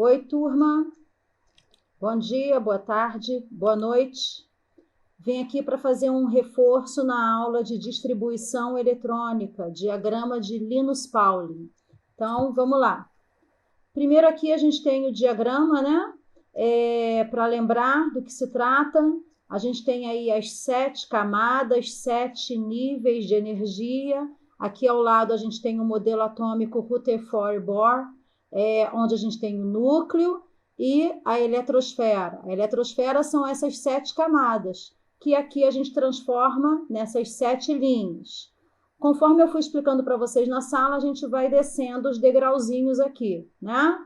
Oi, turma. Bom dia, boa tarde, boa noite. Vim aqui para fazer um reforço na aula de distribuição eletrônica, diagrama de Linus Pauling. Então, vamos lá. Primeiro aqui a gente tem o diagrama, né? Para lembrar do que se trata, a gente tem aí as 7 camadas, 7 níveis de energia. Aqui ao lado a gente tem o modelo atômico Rutherford-Bohr, onde a gente tem o núcleo e a eletrosfera. A eletrosfera são essas 7 camadas, que aqui a gente transforma nessas 7 linhas. Conforme eu fui explicando para vocês na sala, a gente vai descendo os degrauzinhos aqui, né?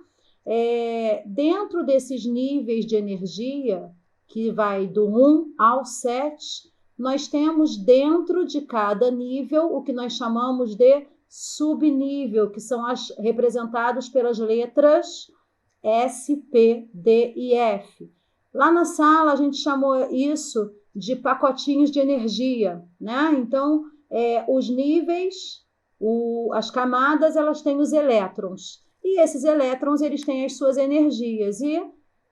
Dentro desses níveis de energia, que vai do 1 ao 7, nós temos dentro de cada nível o que nós chamamos de subnível, que são representados pelas letras S, P, D e F. Lá na sala a gente chamou isso de pacotinhos de energia, né? Então, os níveis, as camadas, elas têm os elétrons. E esses elétrons, eles têm as suas energias. E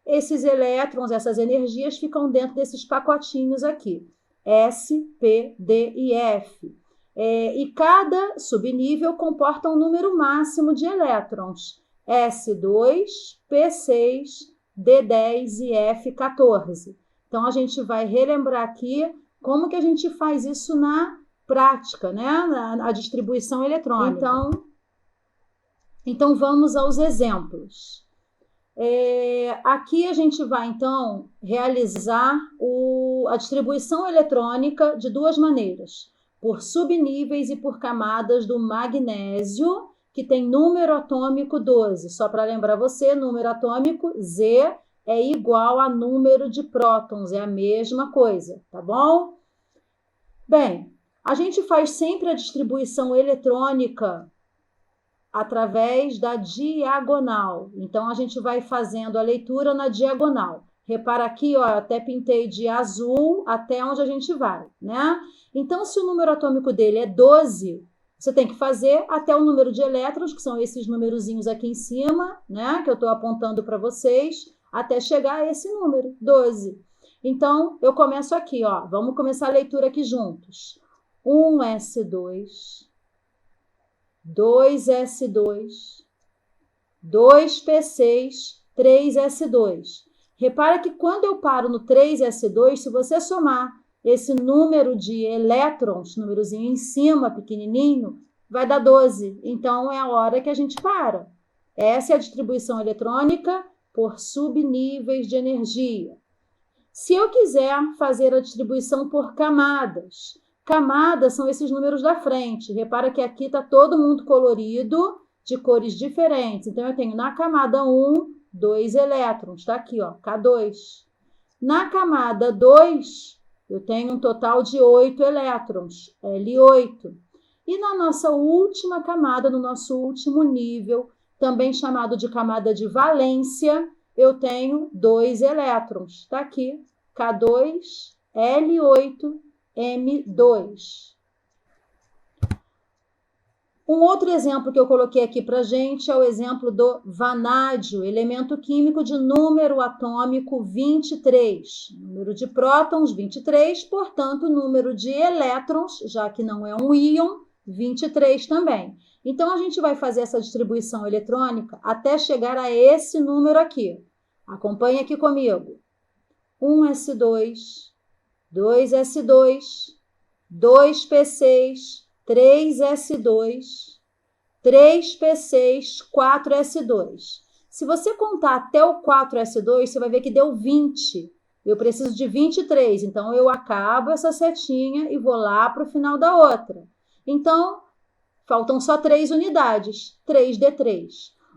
esses elétrons, essas energias, ficam dentro desses pacotinhos aqui. S, P, D e F. E cada subnível comporta um número máximo de elétrons. S2, P6, D10 e F14. Então, a gente vai relembrar aqui como que a gente faz isso na prática, né? Na distribuição eletrônica. Então, vamos aos exemplos. Aqui a gente vai, então, realizar a distribuição eletrônica de duas maneiras, por subníveis e por camadas do magnésio, que tem número atômico 12. Só para lembrar você, número atômico Z é igual a número de prótons, é a mesma coisa, tá bom? Bem, a gente faz sempre a distribuição eletrônica através da diagonal. Então, a gente vai fazendo a leitura na diagonal. Repara aqui, ó, até pintei de azul até onde a gente vai, né? Então, se o número atômico dele é 12, você tem que fazer até o número de elétrons, que são esses numerozinhos aqui em cima, né? Que eu estou apontando para vocês, até chegar a esse número, 12. Então, eu começo aqui, ó. Vamos começar a leitura aqui juntos. 1s2, 2s2, 2p6, 3s2. Repara que quando eu paro no 3s2, se você somar esse número de elétrons, númerozinho em cima, pequenininho, vai dar 12. Então, é a hora que a gente para. Essa é a distribuição eletrônica por subníveis de energia. Se eu quiser fazer a distribuição por camadas, camadas são esses números da frente. Repara que aqui está todo mundo colorido, de cores diferentes. Então, eu tenho na camada 1, 2 elétrons. Está aqui, ó, K2. Na camada 2, eu tenho um total de 8 elétrons, L8. E na nossa última camada, no nosso último nível, também chamado de camada de valência, eu tenho 2 elétrons. Está aqui, K2, L8, M2. Um outro exemplo que eu coloquei aqui para a gente é o exemplo do vanádio, elemento químico de número atômico 23. Número de prótons, 23, portanto, número de elétrons, já que não é um íon, 23 também. Então, a gente vai fazer essa distribuição eletrônica até chegar a esse número aqui. Acompanhe aqui comigo. 1s2, 2s2, 2p6, 3s2, 3p6, 4s2. Se você contar até o 4s2, você vai ver que deu 20. Eu preciso de 23, então eu acabo essa setinha e vou lá para o final da outra. Então, faltam só 3 unidades, 3d3.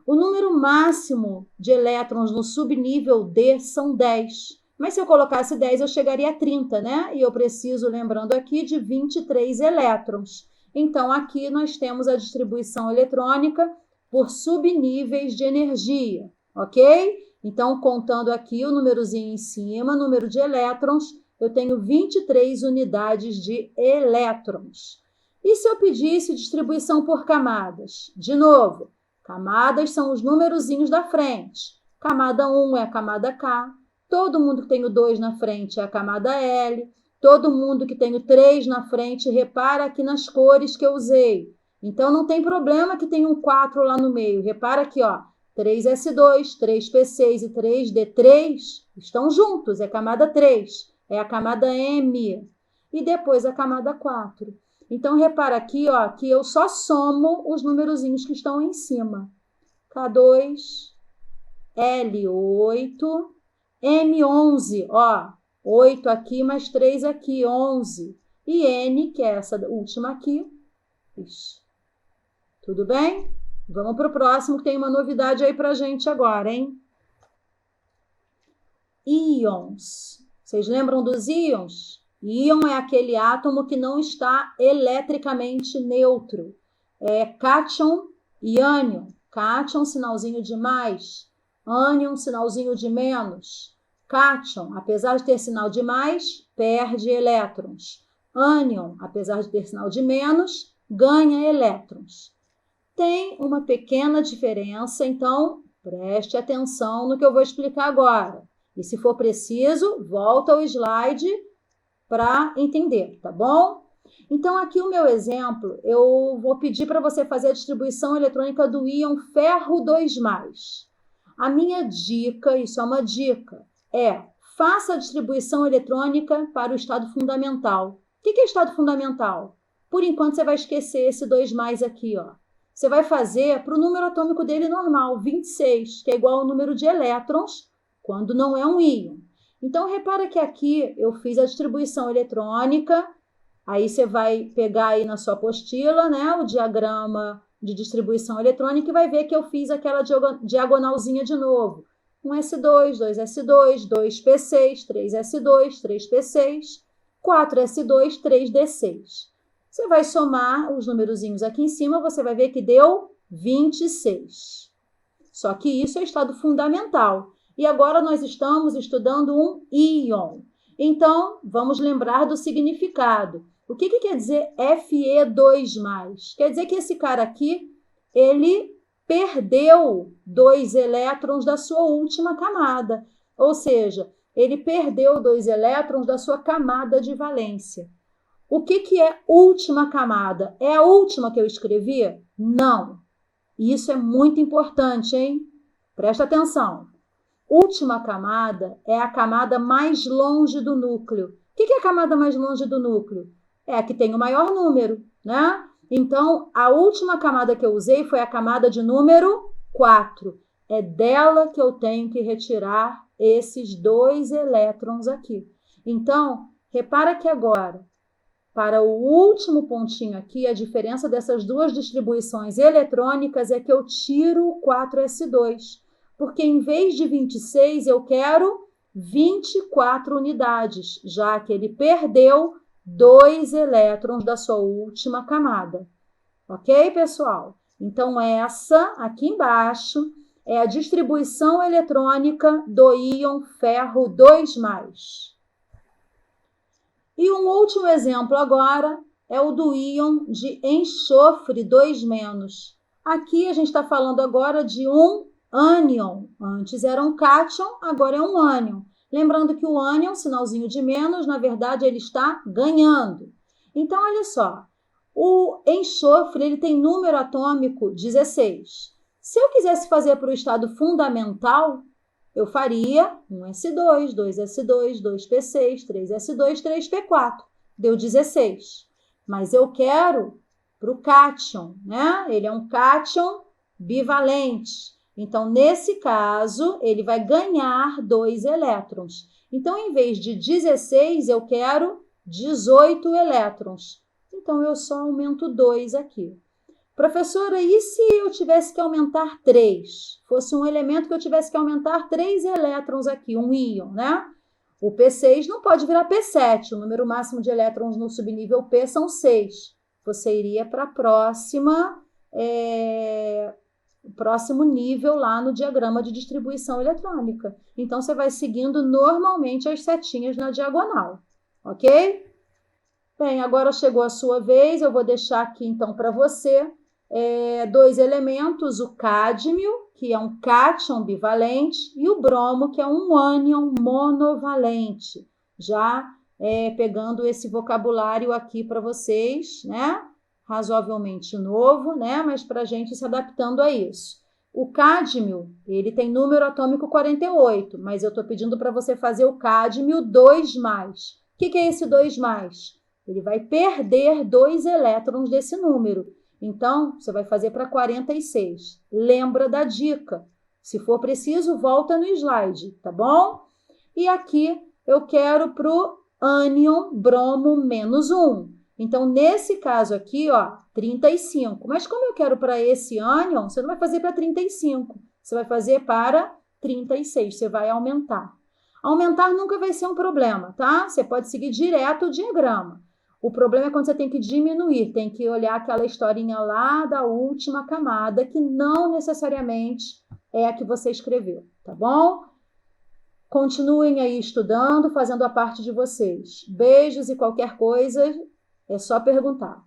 O número máximo de elétrons no subnível D são 10. Mas se eu colocasse 10, eu chegaria a 30, né? E eu preciso, lembrando aqui, de 23 elétrons. Então, aqui nós temos a distribuição eletrônica por subníveis de energia, ok? Então, contando aqui o númerozinho em cima, número de elétrons, eu tenho 23 unidades de elétrons. E se eu pedisse distribuição por camadas? De novo, camadas são os numerozinhos da frente. Camada 1 é a camada K. Todo mundo que tem o 2 na frente é a camada L. Todo mundo que tem o 3 na frente, repara aqui nas cores que eu usei. Então, não tem problema que tenha um 4 lá no meio. Repara aqui, ó, 3S2, 3P6 e 3D3 estão juntos, é camada 3, é a camada M. E depois a camada 4. Então, repara aqui, ó, que eu só somo os numerozinhos que estão em cima. K2, L8, M11, ó, 8 aqui mais 3 aqui, 11. E N, que é essa última aqui. Ixi. Tudo bem? Vamos para o próximo, que tem uma novidade aí para a gente agora, hein? Íons. Vocês lembram dos íons? Íon é aquele átomo que não está eletricamente neutro. É cátion e ânion. Cátion, sinalzinho de mais. Ânion, sinalzinho de menos. Cátion, apesar de ter sinal de mais, perde elétrons. Ânion, apesar de ter sinal de menos, ganha elétrons. Tem uma pequena diferença, então preste atenção no que eu vou explicar agora. E se for preciso, volta ao slide para entender, tá bom? Então, aqui o meu exemplo, eu vou pedir para você fazer a distribuição eletrônica do íon ferro 2+. A minha dica, isso é uma dica, faça a distribuição eletrônica para o estado fundamental. O que é estado fundamental? Por enquanto, você vai esquecer esse 2+ aqui, ó. Você vai fazer para o número atômico dele normal, 26, que é igual ao número de elétrons, quando não é um íon. Então, repara que aqui eu fiz a distribuição eletrônica, aí você vai pegar aí na sua apostila, né, o diagrama de distribuição eletrônica e vai ver que eu fiz aquela diagonalzinha de novo. 1s2, 2s2, 2p6, 3s2, 3p6, 4s2, 3d6. Você vai somar os numerozinhos aqui em cima, você vai ver que deu 26. Só que isso é estado fundamental. E agora nós estamos estudando um íon. Então, vamos lembrar do significado. O que quer dizer Fe2+? Quer dizer que esse cara aqui, ele perdeu 2 elétrons da sua última camada. Ou seja, ele perdeu 2 elétrons da sua camada de valência. O que é última camada? É a última que eu escrevi? Não. Isso é muito importante, hein? Presta atenção. Última camada é a camada mais longe do núcleo. O que é a camada mais longe do núcleo? É a que tem o maior número, né? Então, a última camada que eu usei foi a camada de número 4. É dela que eu tenho que retirar esses 2 elétrons aqui. Então, repara que agora, para o último pontinho aqui, a diferença dessas duas distribuições eletrônicas é que eu tiro o 4s2, porque em vez de 26, eu quero 24 unidades, já que ele perdeu 2 elétrons da sua última camada. Ok, pessoal? Então, essa aqui embaixo é a distribuição eletrônica do íon ferro 2+. E um último exemplo agora é o do íon de enxofre 2-. Aqui a gente está falando agora de um ânion. Antes era um cátion, agora é um ânion. Lembrando que o ânion, sinalzinho de menos, na verdade ele está ganhando. Então, olha só, o enxofre ele tem número atômico 16. Se eu quisesse fazer para o estado fundamental, eu faria 1s2, 2s2, 2p6, 3s2, 3p4. Deu 16. Mas eu quero para o cátion, né? Ele é um cátion bivalente. Então, nesse caso, ele vai ganhar 2 elétrons. Então, em vez de 16, eu quero 18 elétrons. Então, eu só aumento 2 aqui. Professora, e se eu tivesse que aumentar 3? Fosse um elemento que eu tivesse que aumentar 3 elétrons aqui, um íon, né? O P6 não pode virar P7. O número máximo de elétrons no subnível P são 6. Você iria para a próximo nível lá no diagrama de distribuição eletrônica. Então, você vai seguindo normalmente as setinhas na diagonal, ok? Bem, agora chegou a sua vez, eu vou deixar aqui então para você dois elementos, o cádmio, que é um cátion bivalente, e o bromo, que é um ânion monovalente. Já pegando esse vocabulário aqui para vocês, né? Razoavelmente novo, né? Mas para a gente se adaptando a isso. O cádmio, ele tem número atômico 48, mas eu estou pedindo para você fazer o cádmio 2+. O que é esse 2+? Ele vai perder 2 elétrons desse número. Então, você vai fazer para 46. Lembra da dica. Se for preciso, volta no slide, tá bom? E aqui eu quero para o ânion bromo -1. Então, nesse caso aqui, ó, 35. Mas como eu quero para esse ânion, você não vai fazer para 35. Você vai fazer para 36. Você vai aumentar. Aumentar nunca vai ser um problema, tá? Você pode seguir direto o diagrama. O problema é quando você tem que diminuir, tem que olhar aquela historinha lá da última camada, que não necessariamente é a que você escreveu, tá bom? Continuem aí estudando, fazendo a parte de vocês. Beijos e qualquer coisa, é só perguntar.